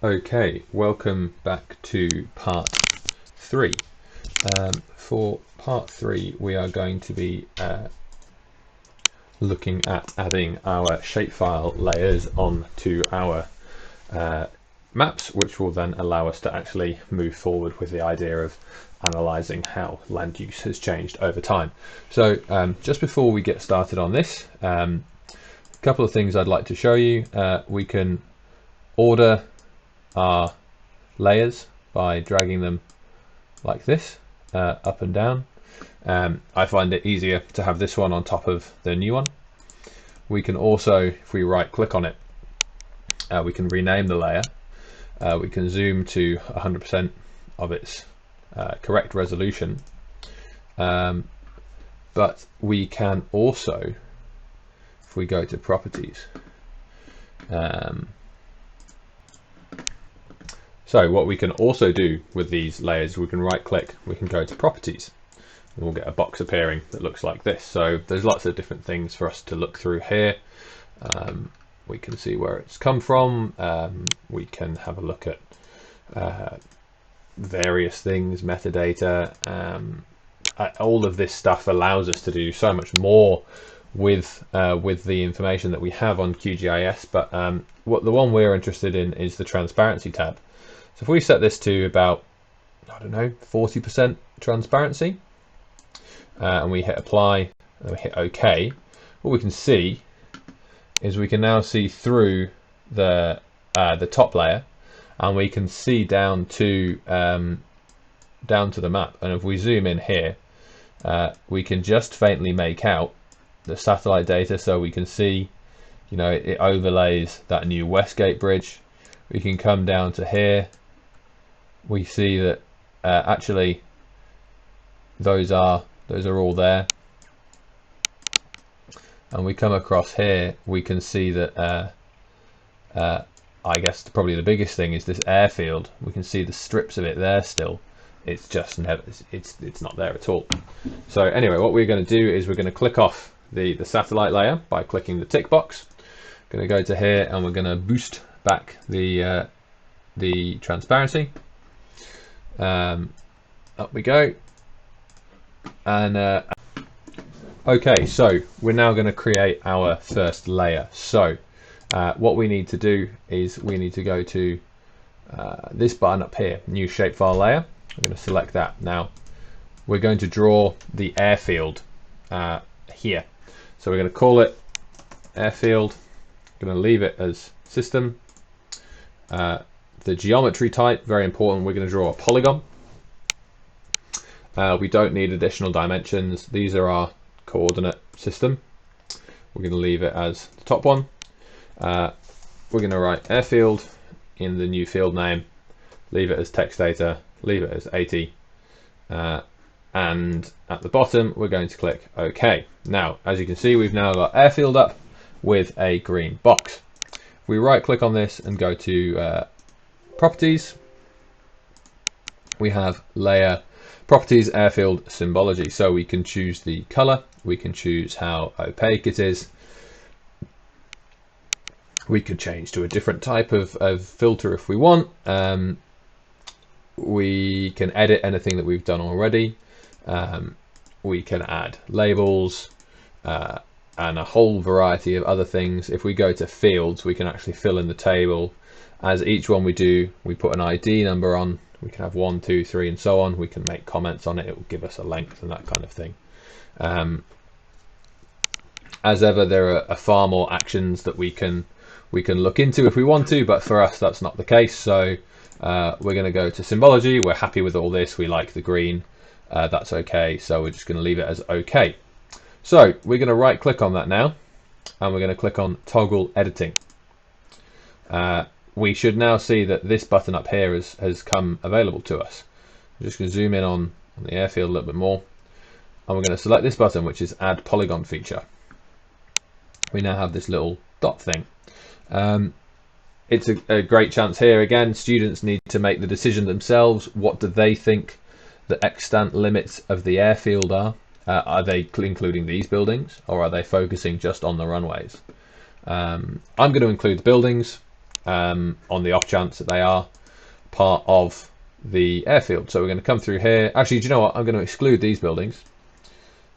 Okay, welcome back to part 3. For part 3 we are going to be looking at adding our shapefile layers onto our maps, which will then allow us to actually move forward with the idea of analysing how land use has changed over time. So just before we get started on this, a couple of things I'd like to show you. We can order our layers by dragging them like this, up and down. I find it easier to have this one on top of the new one. We can also, if we right click on it, we can rename the layer. We can zoom to 100% of its correct resolution, but we can also, if we go to properties, so what we can also do with these layers, we can right click, we can go to properties, and we'll get a box appearing that looks like this. So there's lots of different things for us to look through here. We can see where it's come from. We can have a look at various things, metadata. All of this stuff allows us to do so much more with the information that we have on QGIS. But the one we're interested in is the transparency tab. So if we set this to about, I don't know, 40% transparency, and we hit apply and we hit OK, what we can see is we can now see through the top layer, and we can see down to the map. And if we zoom in here, we can just faintly make out the satellite data, so we can see, you know, it overlays that new Westgate Bridge. We can come down to here. We see that actually those are all there, and we come across here, we can see that I guess probably the biggest thing is this airfield. We can see the strips of it there still. It's just never, it's not there at all. So anyway, what we're going to do is we're going to click off the satellite layer by clicking the tick box. Going to go to here and we're going to boost back the transparency. Up we go, and okay, so we're now going to create our first layer. So what we need to do is we need to go to this button up here, new shapefile layer. I'm going to select that. Now we're going to draw the airfield here, so we're going to call it airfield. I'm going to leave it as system. The geometry type, very important, we're going to draw a polygon. We don't need additional dimensions. These are our coordinate system. We're going to leave it as the top one. We're going to write airfield in the new field name, leave it as text data, leave it as 80, and at the bottom we're going to click OK. Now, as you can see, we've now got airfield up with a green box. If we right click on this and go to properties, we have layer properties airfield symbology. So we can choose the color, we can choose how opaque it is, we could change to a different type of filter if we want. We can edit anything that we've done already. We can add labels and a whole variety of other things. If we go to fields, we can actually fill in the table. As each one we do, we put an ID number on. We can have 1, 2, 3, and so on. We can make comments on it. It will give us a length and that kind of thing. As ever, there are far more actions that we can look into if we want to, but for us that's not the case. So we're going to go to symbology. We're happy with all this. We like the green. That's okay. So we're just going to leave it as okay. So we're going to right click on that now, and we're going to click on toggle editing. We should now see that this button up here has come available to us. I'm just going to zoom in on the airfield a little bit more, and we're going to select this button, which is add polygon feature. We now have this little dot thing. It's a great chance here. Again, students need to make the decision themselves. What do they think the extant limits of the airfield are? Are they including these buildings, or are they focusing just on the runways? I'm going to include the buildings. on the off chance that they are part of the airfield. So we're going to come through here. Actually, do you know what? I'm going to exclude these buildings,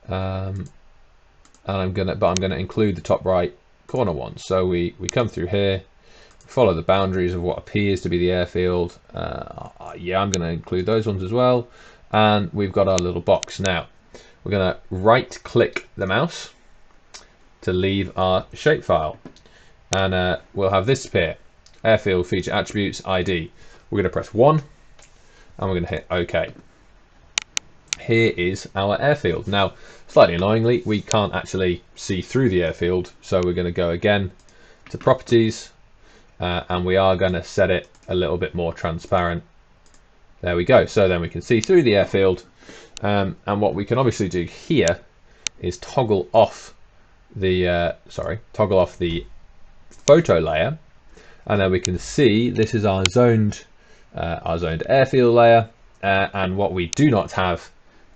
and I'm going to include the top right corner ones. So we come through here, follow the boundaries of what appears to be the airfield. Yeah, I'm going to include those ones as well. And we've got our little box now. We're going to right click the mouse to leave our shapefile, and we'll have this appear: airfield feature attributes ID. We're going to press 1 and we're going to hit OK. Here is our airfield. Now, slightly annoyingly, we can't actually see through the airfield, so we're going to go again to properties, and we are going to set it a little bit more transparent. There we go. So then we can see through the airfield, and what we can obviously do here is toggle off the photo layer, and then we can see this is our zoned airfield layer, and what we do not have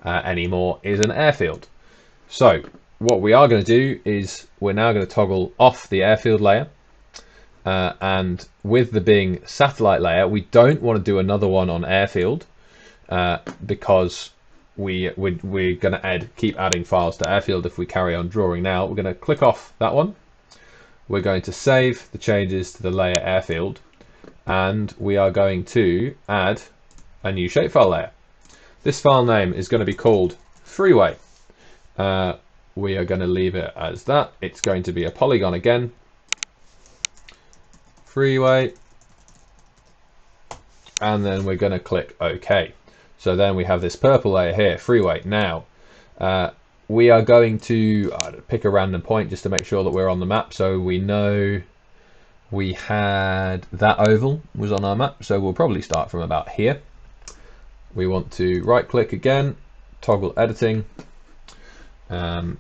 anymore is an airfield. So what we are going to do is we're now going to toggle off the airfield layer, and with the being satellite layer, we don't want to do another one on airfield, because we're going to keep adding files to airfield if we carry on drawing. Now we're going to click off that one. We're going to save the changes to the layer airfield, and we are going to add a new shapefile layer. This file name is going to be called Freeway. We are going to leave it as that. It's going to be a polygon again. Freeway. And then we're going to click OK. So then we have this purple layer here, Freeway. Now, we are going to pick a random point just to make sure that we're on the map. So we know we had that oval was on our map. So we'll probably start from about here. We want to right click again, toggle editing, and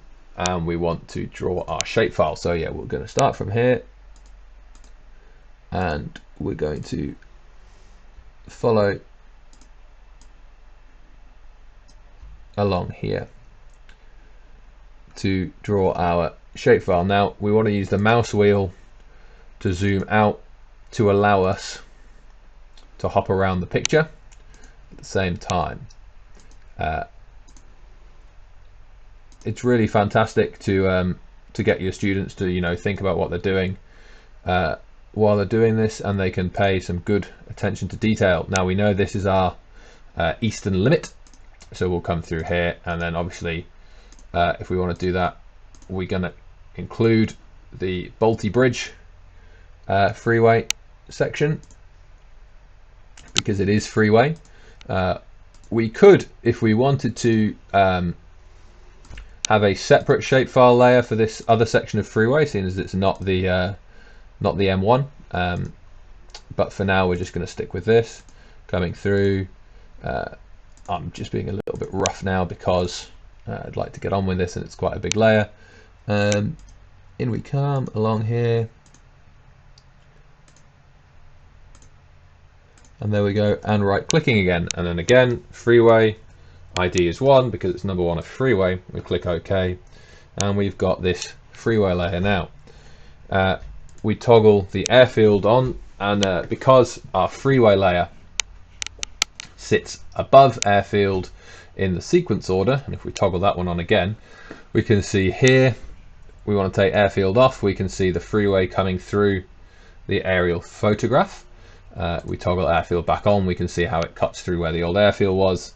we want to draw our shapefile. So yeah, we're going to start from here, and we're going to follow along here to draw our shapefile. Now we want to use the mouse wheel to zoom out to allow us to hop around the picture at the same time. It's really fantastic to get your students to think about what they're doing while they're doing this, and they can pay some good attention to detail. Now we know this is our eastern limit, so we'll come through here, and then obviously if we want to do that, we're going to include the Balti Bridge freeway section because it is freeway. We could, if we wanted to, have a separate shapefile layer for this other section of freeway, seeing as it's not the M1. But for now, we're just going to stick with this coming through. I'm just being a little bit rough now because I'd like to get on with this, and it's quite a big layer. In we come along here. And there we go, and right clicking again, and then again freeway ID is 1 because it's number 1 of freeway. We click OK, and we've got this freeway layer now. We toggle the airfield on, and because our freeway layer sits above airfield in the sequence order, and if we toggle that one on again, we can see here we want to take airfield off. We can see the freeway coming through the aerial photograph. We toggle airfield back on, we can see how it cuts through where the old airfield was,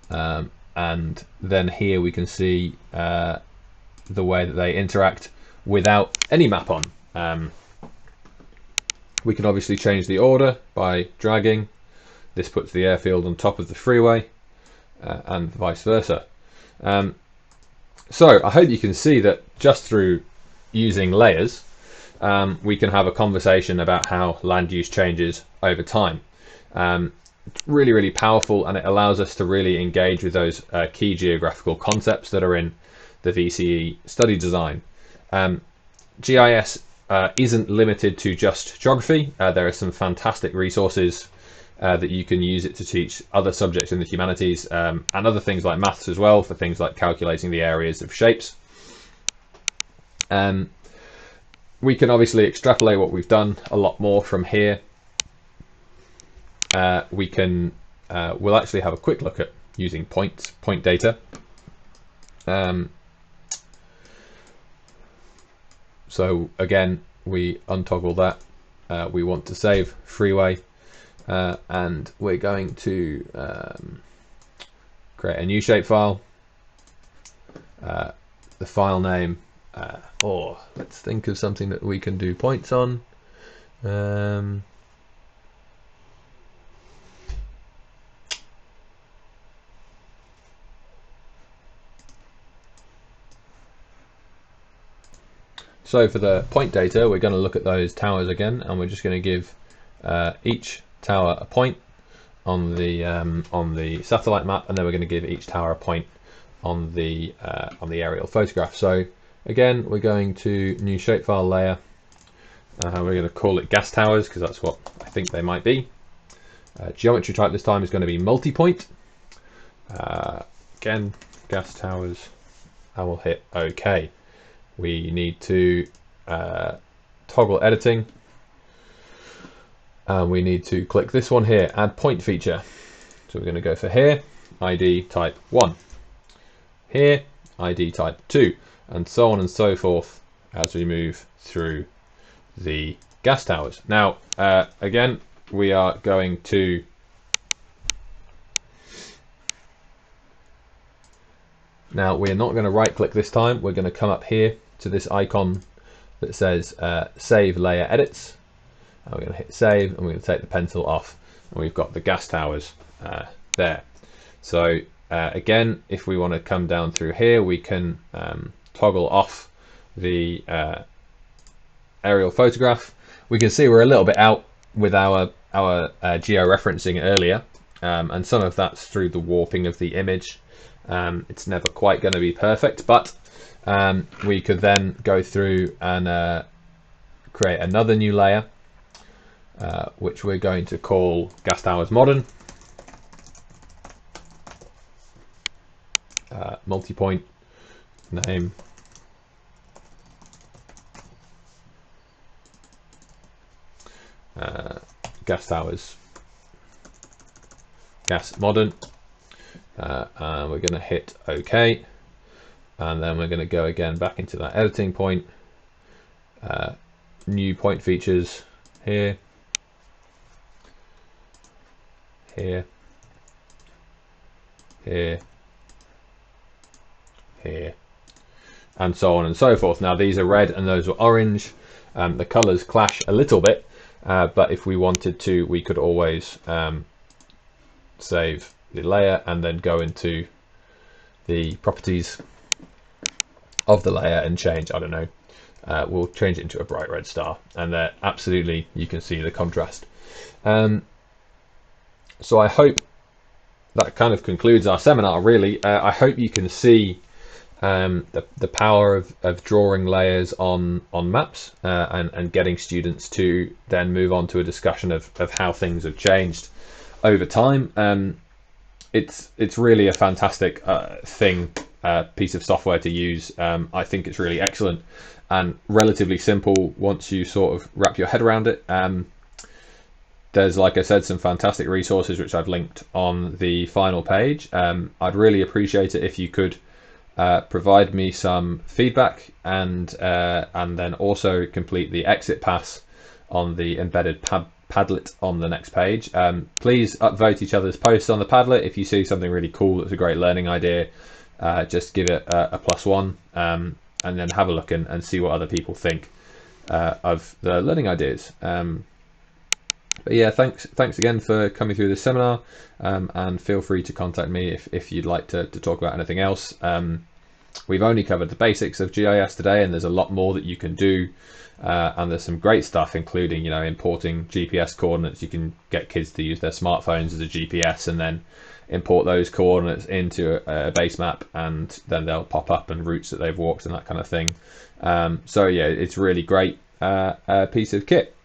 and then here we can see the way that they interact without any map on. We can obviously change the order by dragging. This puts the airfield on top of the freeway, and vice versa. So I hope you can see that just through using layers, we can have a conversation about how land use changes over time. It's really, really powerful, and it allows us to really engage with those key geographical concepts that are in the VCE study design. GIS isn't limited to just geography. There are some fantastic resources that you can use it to teach other subjects in the humanities, and other things like maths as well, for things like calculating the areas of shapes. we can obviously extrapolate what we've done a lot more from here. We'll actually have a quick look at using point data. So again, we untoggle that. We want to save freeway, and we're going to create a new shapefile. The file name, or let's think of something that we can do points on. So for the point data, we're going to look at those towers again, and we're just going to give each tower a point on the satellite map, and then we're going to give each tower a point on the aerial photograph. So again, we're going to new shapefile layer. We're going to call it gas towers because that's what I think they might be. Geometry type this time is going to be multi-point. Again, gas towers. I will hit OK. We need to toggle editing, and we need to click this one here, add point feature. So we're going to go for here, ID type 1, here, ID type 2, and so on and so forth as we move through the gas towers. Now, again, we are going to we're not going to right click this time. We're going to come up here to this icon that says save layer edits, and we're going to hit save, and we're going to take the pencil off, and we've got the gas towers there. So again, if we want to come down through here, we can toggle off the aerial photograph. We can see we're a little bit out with our georeferencing earlier, and some of that's through the warping of the image. It's never quite going to be perfect, but we could then go through and create another new layer, which we're going to call Gas Towers Modern. Multi-point name. Gas Towers Gas Modern. And we're going to hit OK, and then we're going to go again back into that editing point, new point features here, here, here, here, and so on and so forth. Now these are red and those are orange. The colors clash a little bit, but if we wanted to, we could always save the layer and then go into the properties of the layer and change, I don't know, we'll change it into a bright red star, and there absolutely you can see the contrast. So I hope that kind of concludes our seminar, really. I hope you can see the power of drawing layers on maps, and getting students to then move on to a discussion of how things have changed over time. It's really a fantastic piece of software to use. I think it's really excellent and relatively simple once you sort of wrap your head around it. There's, like I said, some fantastic resources which I've linked on the final page. I'd really appreciate it if you could provide me some feedback, and then also complete the exit pass on the embedded Padlet on the next page. Please upvote each other's posts on the Padlet. If you see something really cool that's a great learning idea, just give it a +1, and then have a look and see what other people think of the learning ideas. But yeah, thanks again for coming through this seminar, and feel free to contact me if you'd like to talk about anything else. We've only covered the basics of GIS today, and there's a lot more that you can do. And there's some great stuff, including, you know, importing GPS coordinates. You can get kids to use their smartphones as a GPS and then import those coordinates into a base map, and then they'll pop up and routes that they've walked and that kind of thing. So yeah, it's really great piece of kit.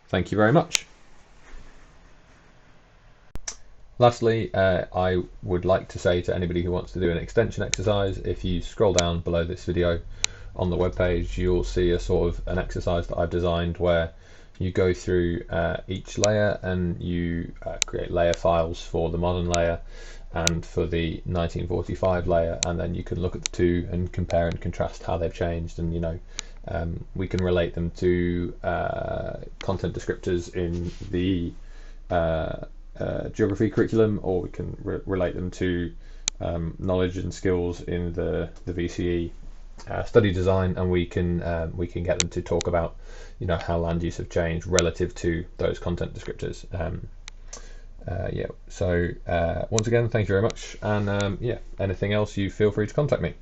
Thank you very much. Lastly, I would like to say to anybody who wants to do an extension exercise, if you scroll down below this video, on the webpage, you'll see a sort of an exercise that I've designed where you go through each layer and you create layer files for the modern layer and for the 1945 layer, and then you can look at the two and compare and contrast how they've changed. And we can relate them to content descriptors in the geography curriculum, or we can relate them to knowledge and skills in the VCE study design, and we can get them to talk about how land use have changed relative to those content descriptors. So once again, thank you very much, and anything else, you feel free to contact me.